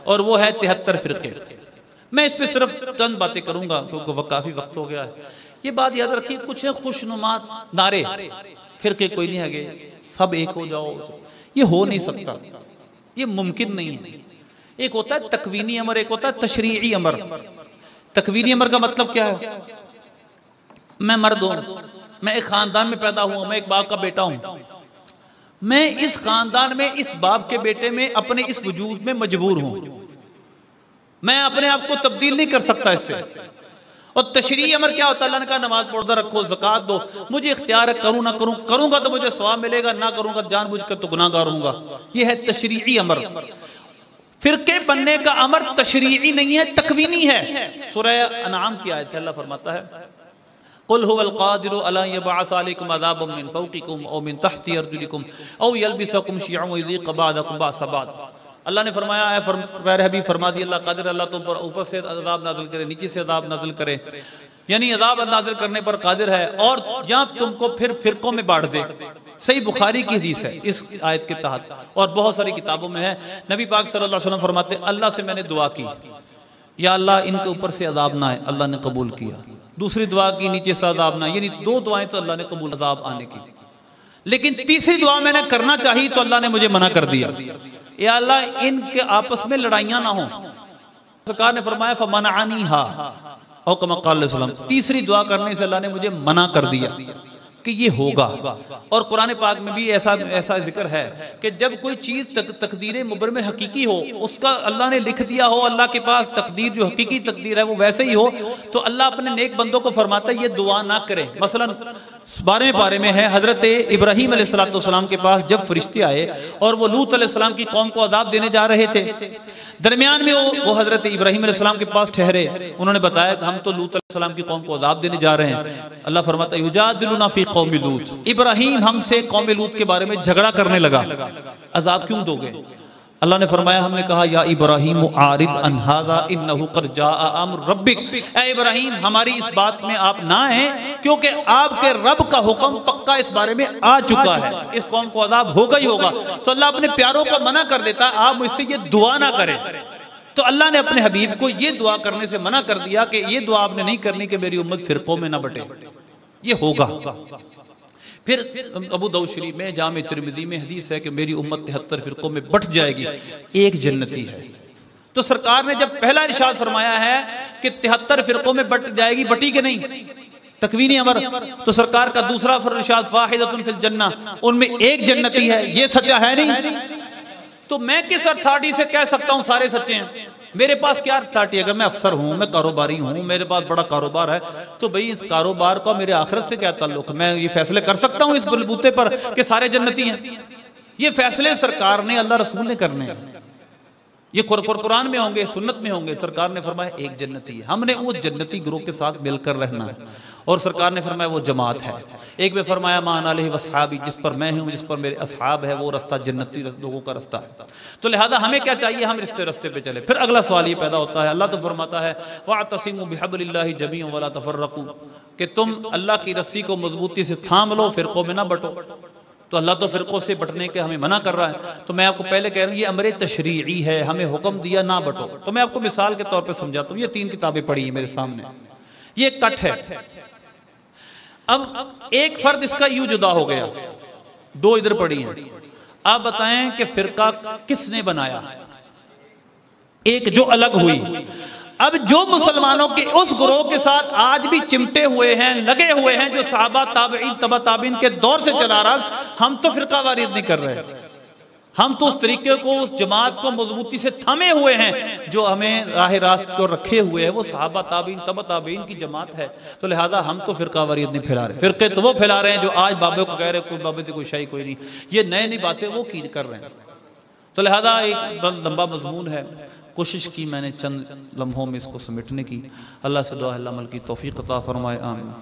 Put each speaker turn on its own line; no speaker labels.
और वो है 73 फिरके। मैं इस पे सिर्फ चंद बातें करूंगा क्योंकि काफी वक्त हो गया है। ये बात याद रखिए, कुछ है खुशनुमा नारे, फिरके कोई नहीं है, सब एक हो जाओ, ये हो नहीं सकता, ये मुमकिन नहीं है। एक होता है तकवीनी अमर, एक होता है तशरीई अमर। तकवीनी अमर का मतलब क्या है? मैं मर्द हूं, मैं एक खानदान में पैदा हुआ, मैं एक बाप का बेटा हूं, मैं इस खानदान में इस बाप के बेटे में अपने इस वजूद में मजबूर हूं, मैं अपने आप को तब्दील नहीं कर सकता इससे। और तशरीई अमर क्या होता है? अल्लाह ने कहा नमाज पढ़ो, रखो, ज़कात दो, मुझे इख्तियार है, करूं ना करूं, करूंगा तो मुझे सवाब मिलेगा, ना करूंगा जानबूझकर तो गुनाहगार होऊंगा। ये है तशरीई अमर। फिरके बनने का अमर तशरीई नहीं है, तकवीनी है। सूरह अनआम की आयत है, अल्लाह फरमाता है कुल हुवल कादिरु अला यबअस अलैकुम अज़ाबम मिन फौकिकुम औ मिन तहति अर्जुलिकुम औ यल्बिसकुम शियअन व युज़ीक़ बअदकुम बअस बअद। अल्लाह ने फरमाया है, प्यारे हबीब फरमा दिया, अल्लाह कादिर, अल्लाह तुम पर ऊपर से अज़ाब नाज़िल करे, नीचे से अज़ाब नाज़िल करे, यानी अज़ाब नाज़िल करने पर कादिर है, और जहाँ तुमको फिर फिरकों में बांट दे। सही बुखारी की हदीस है इस आयत के तहत, और बहुत सारी किताबों में है। नबी पाक सल्लल्लाहु अलैहि वसल्लम फरमाते, अल्लाह से मैंने दुआ की, या अल्लाह इनके ऊपर से अज़ाब ना आए, अल्लाह ने कबूल किया। दूसरी दुआ की, नीचे से अज़ाब ना, यानी 2 दुआएं तो अल्लाह ने कबूल, अज़ाब आने की। लेकिन तीसरी दुआ मैंने करना चाहिए तो अल्लाह ने मुझे मना कर दिया, या अल्लाह इनके आपस में लड़ाइयां ना हो। सरकार ने फरमाया फमनअनीहा औ कमा क़ाल सल्लल्लाहु अलैहि वसल्लम, तीसरी दुआ करने से अल्लाह ने मुझे मना कर दिया कि ये होगा। और कुरान पाक में भी ऐसा जिक्र है कि जब कोई चीज तकदीर मुबर्रम में हकीकी हो, उसका अल्लाह ने लिख दिया हो, अल्लाह के पास तकदीर जो हकीकी तकदीर है वो वैसे ही हो, तो अल्लाह अपने नेक बंदों को फरमाता है ये दुआ ना करें। मसलन 12वें पारे में है, हजरत इब्राहीम अलैहिस्सलाम के पास जब फरिश्ते आए और वो लूत अलैहिस्सलाम की कौम को अजाब देने जा रहे थे, दरमियान में वो हजरत इब्राहीम अलैहिस्सलाम के पास ठहरे, उन्होंने बताया हम तो लूत अलैहिस्सलाम की कौम को अजाब देने जा रहे हैं। अल्लाह फरमाता है युजादिलुना फी कौमी लूत, इब्राहीम हमसे कौम लूत के बारे में झगड़ा करने लगा, अजाब क्यों दोगे? अल्लाह ने फरमाया, हमने कहा या इब्राहीम आरिद अन हाज़ा इन्नहु क़द जाअ अम्र रब्बिक, ए इब्राहीम हमारी इस बात में आप ना हैं, क्योंकि आपके रब का हुक्म पक्का इस बारे में आ चुका है, इस कौम को अज़ाब होगा ही होगा। तो अल्लाह अपने प्यारों को मना कर देता है, आप मुझसे ये दुआ ना करें। तो अल्लाह ने अपने हबीब को ये दुआ करने से मना कर दिया कि ये दुआ आपने नहीं करनी कि मेरी उम्मत फिरकों में ना बटे, ये होगा। फिर अबू दाऊद शरीफ में, जामे तिरमिज़ी में हदीस है कि मेरी उम्मत 73 फिरकों में बट जाएगी, एक जन्नती है। तो सरकार ने जब पहला इरशाद फरमाया है कि 73 फिरकों में बट जाएगी, बटी के नहीं, तकवीनी अमर, तो सरकार का दूसरा इरशाद फाहिदतुन फिल जन्ना, उनमें एक जन्नती है, ये सच्चा है नहीं? तो मैं किस अथॉरिटी से कह सकता हूं सारे सच्चे हैं? मेरे पास क्या अथॉरिटी? अगर मैं अफसर हूं, मैं कारोबारी हूं, मेरे पास बड़ा कारोबार है, तो भाई इस कारोबार का मेरे आखिरत से क्या ताल्लुक? मैं ये फैसले कर सकता हूं इस बलबूते पर कि सारे जन्नती हैं? ये फैसले सरकार ने, अल्लाह रसूल ने करने हैं, ये कुरान में होंगे, सुन्नत में होंगे। सरकार ने फरमाया एक जन्नती है, हमने वो जन्नती ग्रुप के साथ मिलकर रहना है, और सरकार ने फरमाया वो जमात है। एक में फरमाया मान अलैहि वस्हाबी, जिस पर मैं हूँ, जिस पर मेरे असहाब है, वो रास्ता जन्नती लोगों का रास्ता है। तो लिहाजा हमें क्या चाहिए? हम रास्ते पे चले। फिर अगला सवाल ये पैदा होता है, अल्लाह तो फरमाता है वअतसिमू बिहब्लिल्लाहि जमीअन वला तफर्रकू, कि तुम अल्लाह की रस्सी को मजबूती से थाम लो, फिरकों में ना बटो। तो अल्लाह तो फिरकों से बटने के हमें मना कर रहा है। तो मैं आपको पहले कह रहा हूँ ये अमर तशरीई है, हमें हुक्म दिया ना बटो। तो मैं आपको मिसाल के तौर पे समझाता हूँ। ये 3 किताबें पढ़ी है मेरे सामने, ये कट है। अब एक फर्द इसका यूं जुदा हो गया, 2 इधर पड़ी हैं। आप बताएं कि फिरका किसने बनाया? एक जो अलग हुई। अब जो मुसलमानों के उस ग्रोह के साथ आज भी चिमटे हुए हैं, लगे हुए हैं, जो सहाबा ताबईन तबा ताबीन के दौर से चला रहा, हम तो फिरका वारिद नहीं कर रहे। हम तो उस तरीके को, उस जमात को मजबूती से थमे हुए हैं जो हमें राह रास्त को रखे हुए है, वो सहाबा ताबीन तबा ताबीन की जमात है। तो लिहाजा हम तो फिरका वारियत नहीं फैला रहे। फिरके तो वो फैला रहे हैं जो आज बाबे को कह रहे कोई बाबे तो कोई शाही कोई नहीं, ये नए नई बातें वो की कर रहे हैं। तो लिहाजा एक लंबा मजमून है, कोशिश की मैंने चंद लम्हों में इसको समेटने की। अल्लाह से दुआ है अमल की तौफीक अता फरमाए, आमीन।